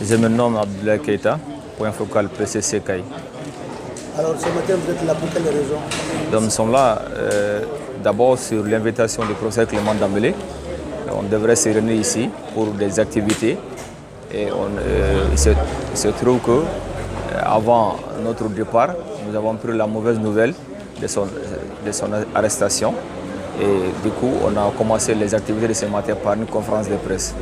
Je me nomme Abdoulaye Keita, point focal PCC CAI. Alors ce matin, vous êtes là pour quelle raison? Donc, nous sommes là d'abord sur l'invitation du professeur Clément Dambélé. On devrait se réunir ici pour des activités. Et il se trouve que avant notre départ, nous avons pris la mauvaise nouvelle de son arrestation. Et du coup, on a commencé les activités de ce matin par une conférence de presse.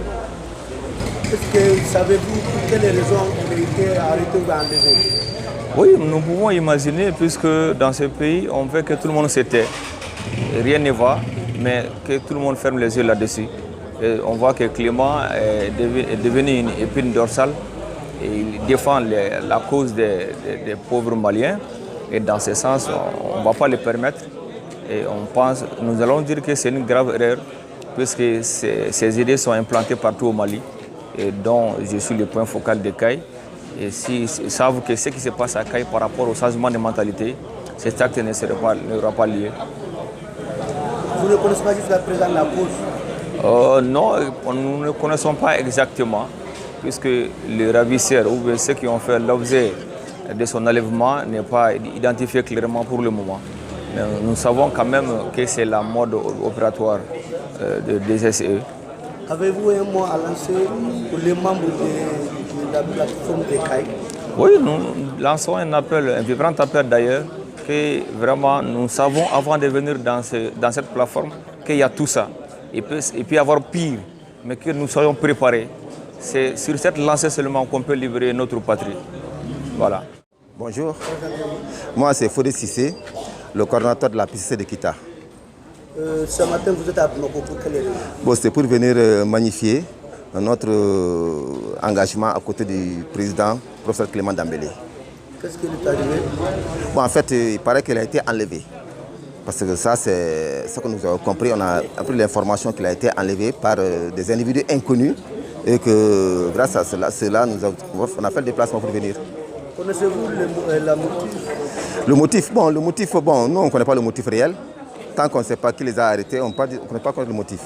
Est-ce que savez-vous pour quelles raisons il a été arrêté ou enlevé? Oui, nous pouvons imaginer, puisque dans ce pays, on veut que tout le monde se tait. Rien ne va, mais que tout le monde ferme les yeux là-dessus. On voit que Clément est devenu une épine dorsale et il défend la cause des pauvres Maliens. Et dans ce sens, on ne va pas le permettre. Et nous allons dire que c'est une grave erreur, puisque ces idées sont implantées partout au Mali, et dont je suis le point focal de CAI. Et s'ils savent que ce qui se passe à CAI par rapport au changement de mentalité, cet acte n'aura pas lieu. Vous ne connaissez pas jusqu'à présent la cause? Non, nous ne connaissons pas exactement, puisque le ravisseur ou ceux qui ont fait l'objet de son enlèvement n'est pas identifié clairement pour le moment. Mais nous savons quand même que c'est la mode opératoire des SE. Avez-vous un mot à lancer pour les membres de la plateforme de CAI? Oui, nous lançons un vibrant appel d'ailleurs, que vraiment nous savons avant de venir dans cette plateforme qu'il y a tout ça. Il peut y avoir pire, mais que nous soyons préparés. C'est sur cette lancée seulement qu'on peut libérer notre patrie. Voilà. Bonjour, moi c'est Fodé Sissé, le coordinateur de la PCC de Kita. Ce matin, vous êtes à Bamako pour quelle raison? Bon, c'est pour venir magnifier notre engagement à côté du président, professeur Clément Dambélé. Qu'est-ce qui lui est arrivé? Bon, en fait, il paraît qu'il a été enlevé. Parce que ça, c'est ce que nous avons compris. On a appris l'information qu'il a été enlevé par des individus inconnus. Et que grâce à cela, on a fait le déplacement pour venir. Connaissez-vous le motif? Le motif, nous on ne connaît pas le motif réel. Tant qu'on ne sait pas qui les a arrêtés, on ne connaît pas le motif.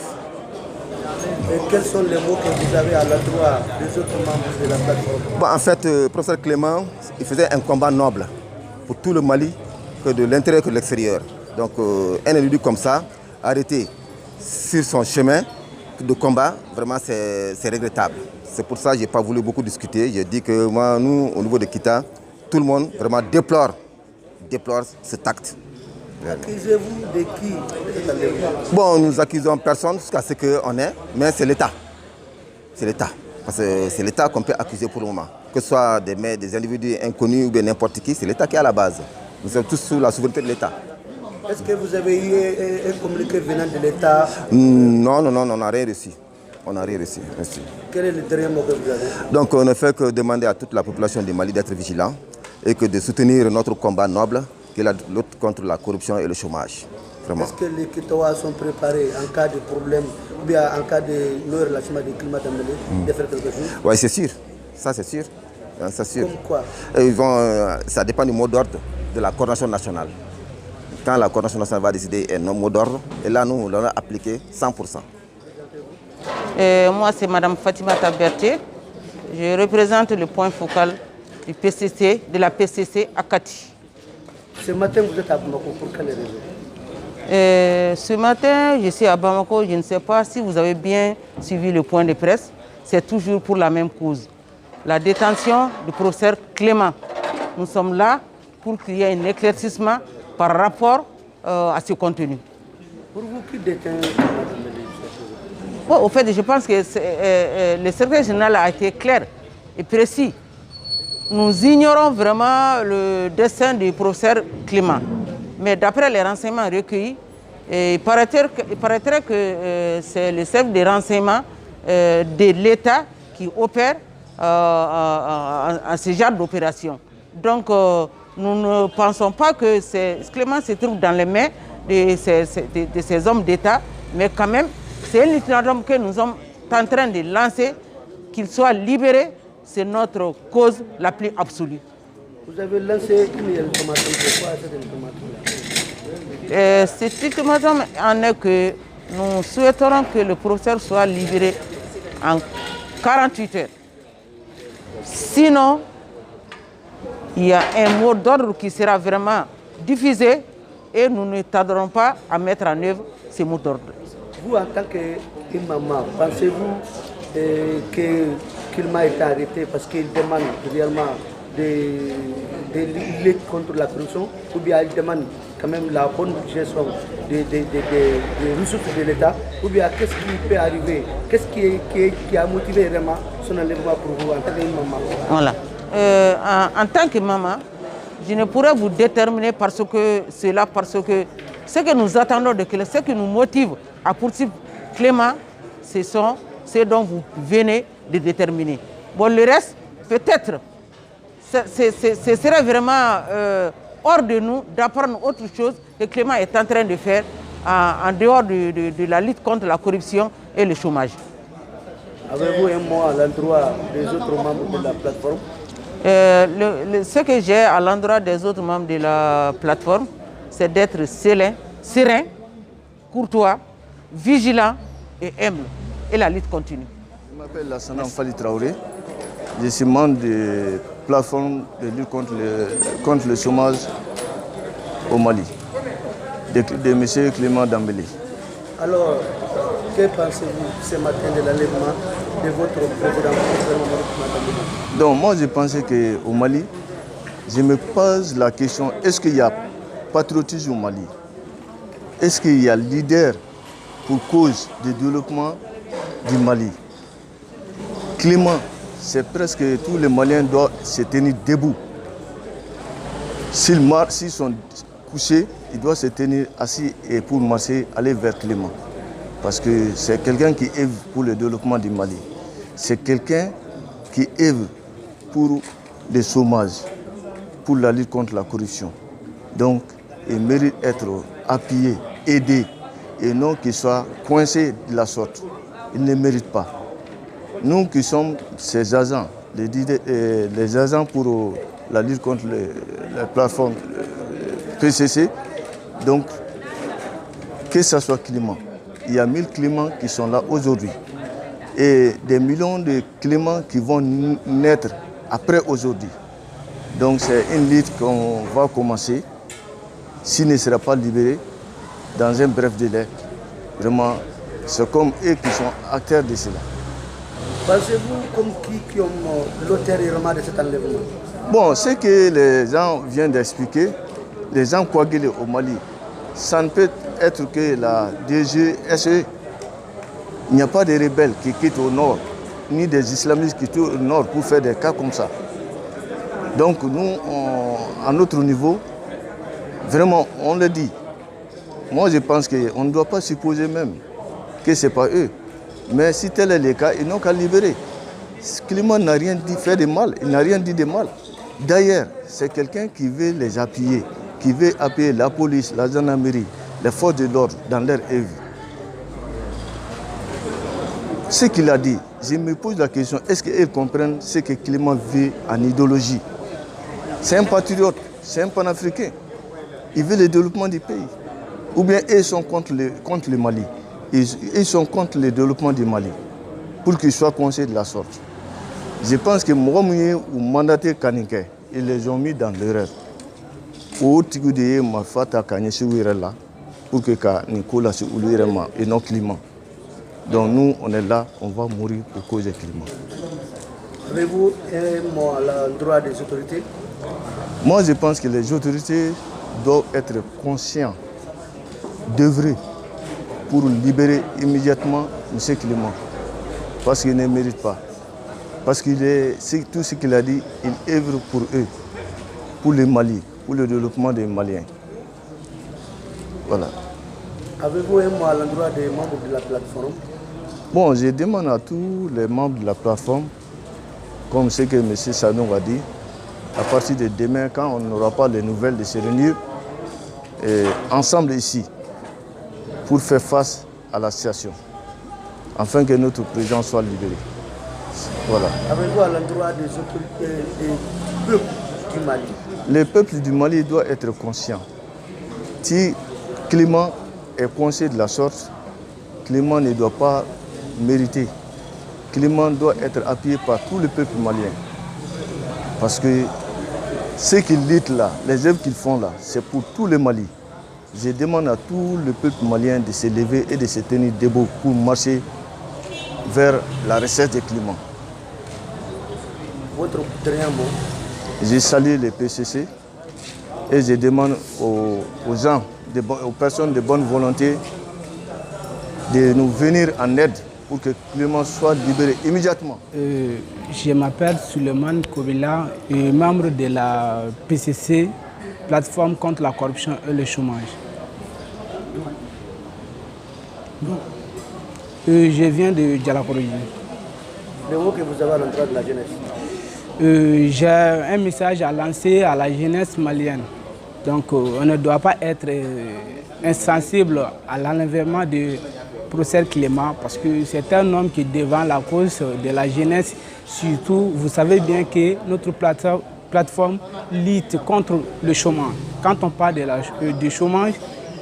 Et quels sont les mots que vous avez à l'endroit des autres membres de la plateforme? Bon, en fait, le professeur Clément, il faisait un combat noble pour tout le Mali, que de l'intérieur que de l'extérieur. Donc un individu comme ça, arrêté sur son chemin de combat, vraiment c'est regrettable. C'est pour ça que je n'ai pas voulu beaucoup discuter. J'ai dit que moi, nous, au niveau de Kita, tout le monde vraiment déplore cet acte. Accusez-vous de qui? Bon, nous accusons personne jusqu'à ce qu'on ait, mais c'est l'État. C'est l'État. Parce que c'est l'État qu'on peut accuser pour le moment. Que ce soit des individus inconnus ou bien n'importe qui, c'est l'État qui est à la base. Nous sommes tous sous la souveraineté de l'État. Est-ce que vous avez eu un communiqué venant de l'État? Non, on n'a rien reçu. On n'a rien reçu. Merci. Quel est le dernier mot que vous avez? Donc on ne fait que demander à toute la population du Mali d'être vigilant et que de soutenir notre combat noble qui est la lutte contre la corruption et le chômage. Est-ce que les Kitois sont préparés en cas de problème ou bien en cas de non-relâchement du Clément Dambélé de faire quelque chose? Oui, c'est sûr. Ça, c'est sûr. C'est sûr. Comme quoi? Ça dépend du mot d'ordre de la coordination nationale. Quand la coordination nationale va décider un mot d'ordre, et là, nous l'avons appliqué 100%. Moi, c'est Mme Fatima Taberté. Je représente le point focal du PCC, de la PCC à Kati. Ce matin, vous êtes à Bamako pour quelle raison? Ce matin, je suis à Bamako. Je ne sais pas si vous avez bien suivi le point de presse. C'est toujours pour la même cause. La détention du professeur Clément. Nous sommes là pour qu'il y ait un éclaircissement par rapport à ce contenu. Pour vous, qui détient? Bon, au fait, je pense que le secrétaire général a été clair et précis. Nous ignorons vraiment le destin du professeur Clément. Mais d'après les renseignements recueillis, il paraîtrait que c'est le chef des renseignements de l'État qui opère à ce genre d'opération. Donc, nous ne pensons pas que Clément se trouve dans les mains de ces hommes d'État, mais quand même, c'est un ultimatum que nous sommes en train de lancer, qu'il soit libéré, c'est notre cause la plus absolue. Vous avez lancé une ultimatum, c'est quoi cet ultimatum? Cet ultimatum en est que nous souhaiterons que le professeur soit libéré en 48 heures. Sinon, il y a un mot d'ordre qui sera vraiment diffusé et nous ne tarderons pas à mettre en œuvre ces mots d'ordre. Vous, en tant que maman, pensez-vous que Kilma est arrêté parce qu'il demande réellement de lutter contre la corruption, ou bien il demande quand même la bonne gestion des ressources de l'État, ou bien qu'est-ce qui peut arriver, qu'est-ce qui a motivé vraiment son enlèvement pour vous en tant que maman? Voilà. En tant que maman, je ne pourrais vous déterminer parce que ce que nous attendons de Clément, ce qui nous motive à poursuivre Clément, ce dont vous venez de déterminer. Bon, le reste, peut-être, ce serait vraiment hors de nous d'apprendre autre chose que Clément est en train de faire en dehors de la lutte contre la corruption et le chômage. Avez-vous un mot à l'endroit des autres membres de la plateforme? Ce que j'ai à l'endroit des autres membres de la plateforme, c'est d'être serein, courtois, vigilant et humble. Et la lutte continue. Je m'appelle Lassana Fali Traoré. Je suis membre de la plateforme de lutte contre le chômage au Mali, de M. Clément Dembélé. Alors, que pensez-vous ce matin de l'enlèvement de votre président Dembélé? Donc moi je pensais qu'au Mali, je me pose la question, est-ce qu'il y a patriotisme au Mali? Est-ce qu'il y a leader pour cause du développement du Mali? Clément, c'est presque tous les Maliens doivent se tenir debout. S'ils sont couchés, ils doivent se tenir assis et pour marcher, aller vers Clément. Parce que c'est quelqu'un qui œuvre pour le développement du Mali. C'est quelqu'un qui œuvre pour le chômage, pour la lutte contre la corruption. Donc, il mérite d'être appuyé, aidé, et non qu'il soit coincé de la sorte. Il ne mérite pas. Nous qui sommes ses agents, les agents pour la lutte contre la plateforme PCC, donc que ce soit Clément. Il y a 1000 Cléments qui sont là aujourd'hui et des millions de Cléments qui vont naître après aujourd'hui. Donc c'est une lutte qu'on va commencer s'il ne sera pas libéré dans un bref délai. Vraiment, c'est comme eux qui sont acteurs de cela. Pensez-vous comme qui ont l'auteur de cet enlèvement? Bon, ce que les gens viennent d'expliquer, les gens coagulés au Mali, ça ne peut être que la DGSE. Il n'y a pas de rebelles qui quittent au nord, ni des islamistes qui quittent au nord pour faire des cas comme ça. Donc nous, à notre niveau, vraiment, on le dit. Moi, je pense qu'on ne doit pas supposer même que ce n'est pas eux. Mais si tel est le cas, ils n'ont qu'à libérer. Clément n'a rien dit fait de mal, il n'a rien dit de mal. D'ailleurs, c'est quelqu'un qui veut les appuyer, qui veut appuyer la police, la gendarmerie, les forces de l'ordre dans leur œuvre. Ce qu'il a dit, je me pose la question, est-ce qu'ils comprennent ce que Clément veut en idéologie? C'est un patriote, c'est un panafricain. Il veut le développement du pays. Ou bien ils sont contre le Mali. Ils sont contre le développement du Mali pour qu'ils soient conseillés de la sorte. Je pense que Mohamed ou mandaté Kanike, ils les ont mis dans l'erreur. Au Tigoudié, ma fata Kanyesi là pour que Nicolas se oulirema et non Clément. Donc nous, on est là, on va mourir pour cause de Clément. Avez-vous un mot à l'endroit des autorités? Moi, je pense que les autorités doivent être conscients d'œuvrer pour libérer immédiatement M. Clément. Parce qu'il ne mérite pas. Parce que tout ce qu'il a dit, il œuvre pour eux, pour le Mali, pour le développement des Maliens. Voilà. Avez-vous un mot à l'endroit des membres de la plateforme? Bon, je demande à tous les membres de la plateforme, comme ce que M. Sanou a dit, à partir de demain, quand on n'aura pas les nouvelles, de se réunir ensemble ici pour faire face à la situation, afin que notre président soit libéré. Voilà. Avez-vous à l'endroit des autorités du peuple du Mali? Le peuple du Mali doit être conscient. Si Clément est coincé de la sorte, Clément ne doit pas mériter. Clément doit être appuyé par tout le peuple malien. Parce que ce qu'ils lisent là, les œuvres qu'ils font là, c'est pour tout le Mali. Je demande à tout le peuple malien de se lever et de se tenir debout pour marcher vers la recherche du climat. Votre dernier mot? Je salue les PCC et je demande aux gens, aux personnes de bonne volonté de nous venir en aide pour que Clément soit libéré immédiatement. Je m'appelle Suleiman Kobila, membre de la PCC, plateforme contre la corruption et le chômage. Je viens de Djalakourou. Le mot que vous avez à l'endroit de la jeunesse? J'ai un message à lancer à la jeunesse malienne. Donc on ne doit pas être insensible à l'enlèvement de professeur Clément parce que c'est un homme qui défend la cause de la jeunesse. Surtout, vous savez bien que notre plateforme lutte contre le chômage. Quand on parle du chômage,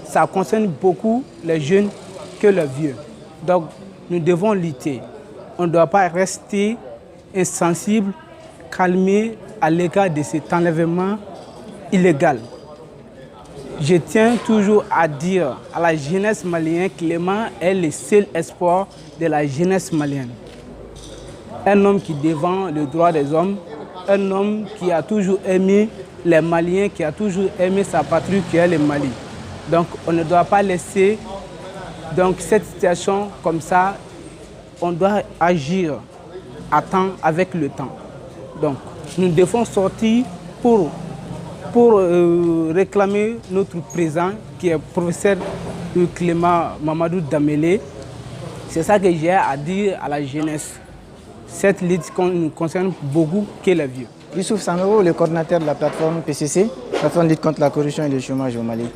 ça concerne beaucoup les jeunes que les vieux. Donc nous devons lutter. On ne doit pas rester insensible, calmé à l'égard de cet enlèvement illégal. Je tiens toujours à dire à la jeunesse malienne, Clément est le seul espoir de la jeunesse malienne. Un homme qui défend le droit des hommes, un homme qui a toujours aimé les Maliens, qui a toujours aimé sa patrie qui est le Mali. Donc on ne doit pas laisser cette situation comme ça. On doit agir à temps avec le temps. Donc nous devons sortir pour réclamer notre président qui est professeur Clément Mamadou Damélé. C'est ça que j'ai à dire à la jeunesse. Cette lutte nous concerne beaucoup que les vieux. Youssouf Sanoro, le coordinateur de la plateforme PCC, plateforme lutte contre la corruption et le chômage au Mali.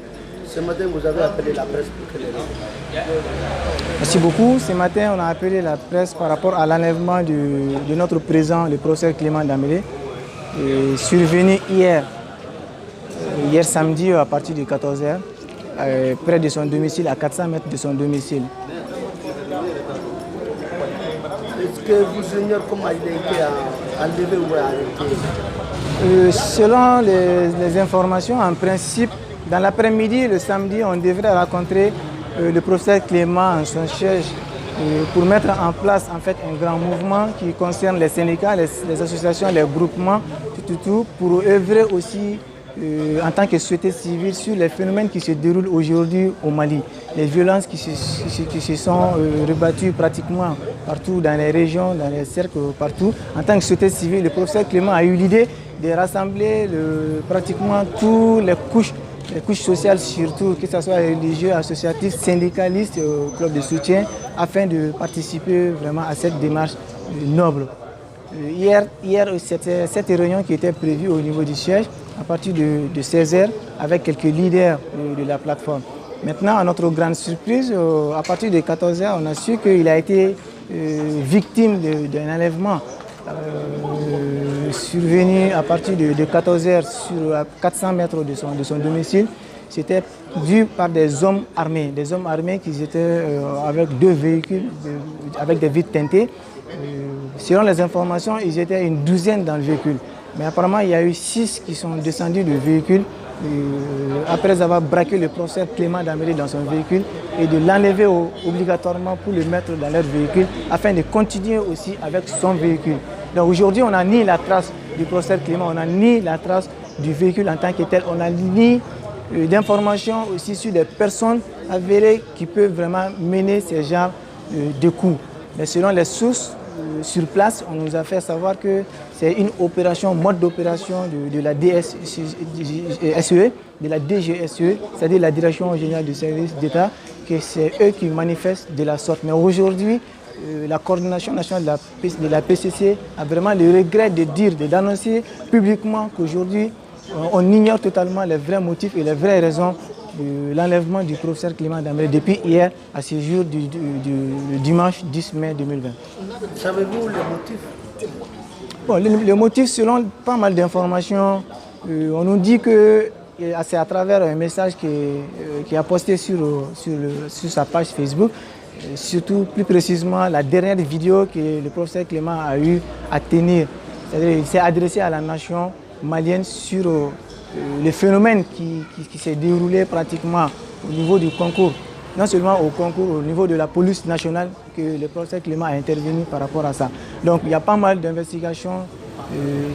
Ce matin, vous avez appelé la presse pour quelle raison? Merci beaucoup. Ce matin, on a appelé la presse par rapport à l'enlèvement de notre président, le professeur Clément Damélé, survenu hier samedi à partir de 14h, près de son domicile, à 400 mètres de son domicile. Est-ce que vous ignorez comment il a été enlevé ou arrêté? Selon les informations, en principe, dans l'après-midi, le samedi, on devrait rencontrer le professeur Clément en son siège pour mettre en place en fait, un grand mouvement qui concerne les syndicats, les associations, les groupements, tout, pour œuvrer aussi en tant que société civile sur les phénomènes qui se déroulent aujourd'hui au Mali. Les violences qui se sont rebattues pratiquement partout dans les régions, dans les cercles, partout. En tant que société civile, le professeur Clément a eu l'idée de rassembler pratiquement toutes les couches sociales surtout, que ce soit religieux, associatifs, syndicalistes, clubs de soutien, afin de participer vraiment à cette démarche noble. Hier cette réunion qui était prévue au niveau du siège, à partir de 16h, avec quelques leaders de la plateforme. Maintenant, à notre grande surprise, à partir de 14h, on a su qu'il a été victime d'un enlèvement survenu à partir de 14h sur 400 mètres de son domicile. C'était vu par des hommes armés qui étaient avec 2 véhicules, avec des vitres teintées. Selon les informations, ils étaient une douzaine dans le véhicule. Mais apparemment, il y a eu 6 qui sont descendus du véhicule après avoir braqué le professeur Clément Damélé dans son véhicule et de l'enlever obligatoirement pour le mettre dans leur véhicule afin de continuer aussi avec son véhicule. Donc aujourd'hui, on n'a ni la trace du professeur Clément, on n'a ni la trace du véhicule en tant que tel, on n'a ni d'informations aussi sur les personnes avérées qui peuvent vraiment mener ces genres de coups. Mais selon les sources sur place, on nous a fait savoir que c'est une opération, mode d'opération de la DGSE, c'est-à-dire la Direction générale du service d'État, que c'est eux qui manifestent de la sorte. Mais aujourd'hui, la coordination nationale de la PCC a vraiment le regret d'annoncer publiquement qu'aujourd'hui, on ignore totalement les vrais motifs et les vraies raisons de l'enlèvement du professeur Clément Damélé depuis hier à ce jour du dimanche 10 mai 2020. Savez-vous les motifs? Bon, le motif, selon pas mal d'informations, on nous dit que c'est à travers un message qu'il a posté sur sa page Facebook, surtout plus précisément la dernière vidéo que le professeur Clément a eu à tenir C'est-à-dire qu'il s'est adressé à la nation malienne sur les phénomènes qui s'est déroulé pratiquement au niveau du concours. Non seulement au concours, au niveau de la police nationale, que le professeur Clément a intervenu par rapport à ça. Donc il y a pas mal d'investigations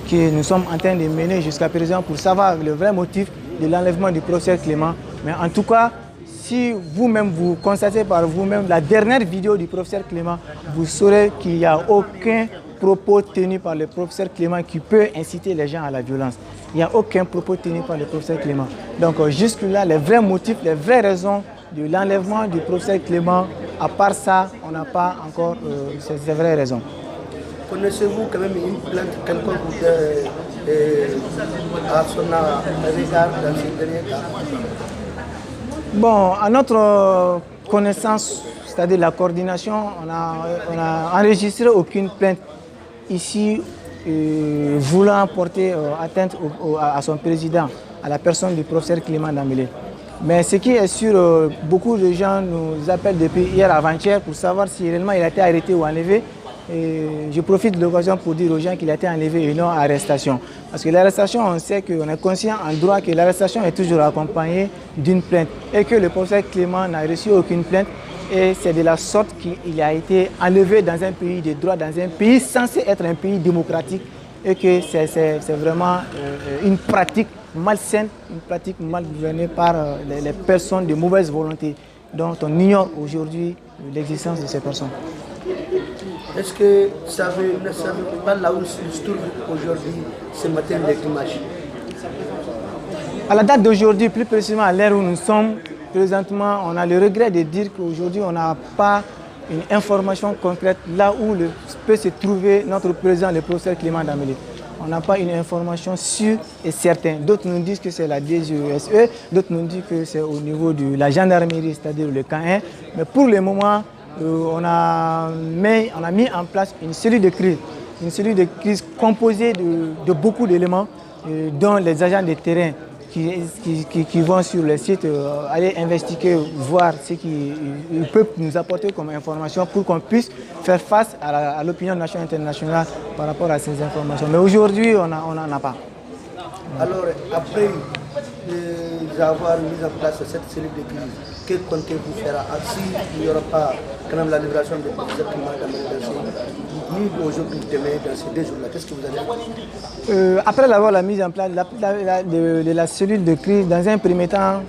que nous sommes en train de mener jusqu'à présent pour savoir le vrai motif de l'enlèvement du professeur Clément. Mais en tout cas, si vous-même vous constatez par vous-même la dernière vidéo du professeur Clément, vous saurez qu'il n'y a aucun propos tenu par le professeur Clément qui peut inciter les gens à la violence. Il n'y a aucun propos tenu par le professeur Clément. Donc jusque-là, les vrais motifs, les vraies raisons de l'enlèvement du professeur Clément, à part ça, on n'a pas encore ces vraies raisons. Connaissez-vous quand même une plainte quelconque à son regard dans ce dernier cas? Bon, à notre connaissance, c'est-à-dire la coordination, on a enregistré aucune plainte ici voulant porter atteinte à son président, à la personne du professeur Clément Dambélé. Mais ce qui est sûr, beaucoup de gens nous appellent depuis hier avant-hier pour savoir si réellement il a été arrêté ou enlevé. Et je profite de l'occasion pour dire aux gens qu'il a été enlevé et non arrestation. Parce que l'arrestation, on sait qu'on est conscient en droit que l'arrestation est toujours accompagnée d'une plainte et que le professeur Clément n'a reçu aucune plainte. Et c'est de la sorte qu'il a été enlevé dans un pays de droit, dans un pays censé être un pays démocratique, et que c'est vraiment une pratique malsaine, une pratique mal gouvernée par les personnes de mauvaise volonté, dont on ignore aujourd'hui l'existence de ces personnes. Est-ce que ne savez pas là où se trouve aujourd'hui, ce matin, les images? À la date d'aujourd'hui, plus précisément à l'heure où nous sommes, présentement, on a le regret de dire qu'aujourd'hui, on n'a pas une information concrète là où peut se trouver notre président, le professeur Clément Dambélé. On n'a pas une information sûre et certaine. D'autres nous disent que c'est la DGSE, d'autres nous disent que c'est au niveau de la gendarmerie, c'est-à-dire le camp 1. Mais pour le moment, on a mis en place une cellule de crise composée de beaucoup d'éléments, dont les agents de terrain qui vont sur le site aller investiguer, voir ce qu'ils peuvent nous apporter comme information pour qu'on puisse faire face à l'opinion nationale et internationale par rapport à ces informations. Mais aujourd'hui, on n'en a pas. Alors, après avoir mis en place cette cellule de crise, que comptez-vous faire s'il n'y aura pas quand même la libération de professeur Clément Dambélé ni aujourd'hui, demain, dans ces 2 jours-là? Qu'est-ce que vous allez faire? Après la mise en place de la cellule de crise, dans un premier temps,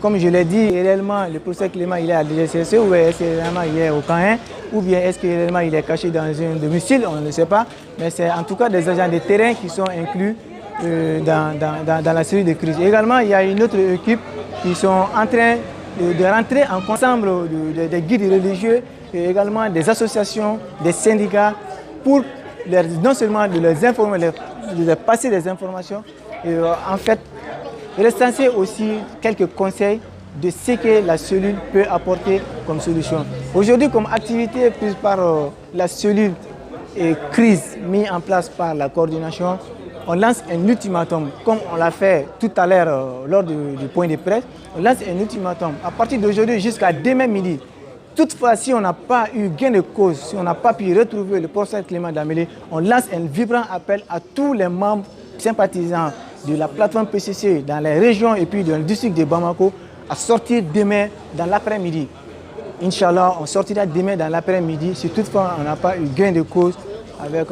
comme je l'ai dit, réellement le professeur Clément il est à l'DGCC, ou est-ce que réellement il est au camp 1, ou bien est-ce que réellement il est caché dans un domicile, on ne le sait pas. Mais c'est en tout cas des agents de terrain qui sont inclus dans la cellule de crise. Également, il y a une autre équipe qui sont en train de rentrer ensemble des guides religieux et également des associations, des syndicats pour non seulement de les informer, de leur passer des informations et en fait recenser aussi quelques conseils de ce que la cellule peut apporter comme solution. Aujourd'hui, comme activité prise par la cellule et crise mise en place par la coordination, on lance un ultimatum, comme on l'a fait tout à l'heure lors du point de presse. On lance un ultimatum à partir d'aujourd'hui jusqu'à demain midi. Toutefois, si on n'a pas eu gain de cause, si on n'a pas pu retrouver le professeur Clément Dambélé, on lance un vibrant appel à tous les membres sympathisants de la plateforme PCC dans les régions et puis dans le district de Bamako à sortir demain dans l'après-midi. Inch'Allah, on sortira demain dans l'après-midi si toutefois on n'a pas eu gain de cause avec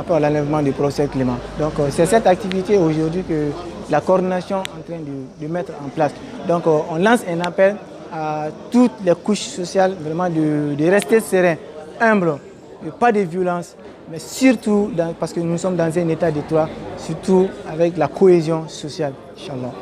l'enlèvement du professeur Clément. Donc c'est cette activité aujourd'hui que la coordination est en train de mettre en place. Donc on lance un appel à toutes les couches sociales vraiment de rester serein, humble, pas de violence, mais surtout parce que nous sommes dans un état de droit, surtout avec la cohésion sociale, Inch'Allah.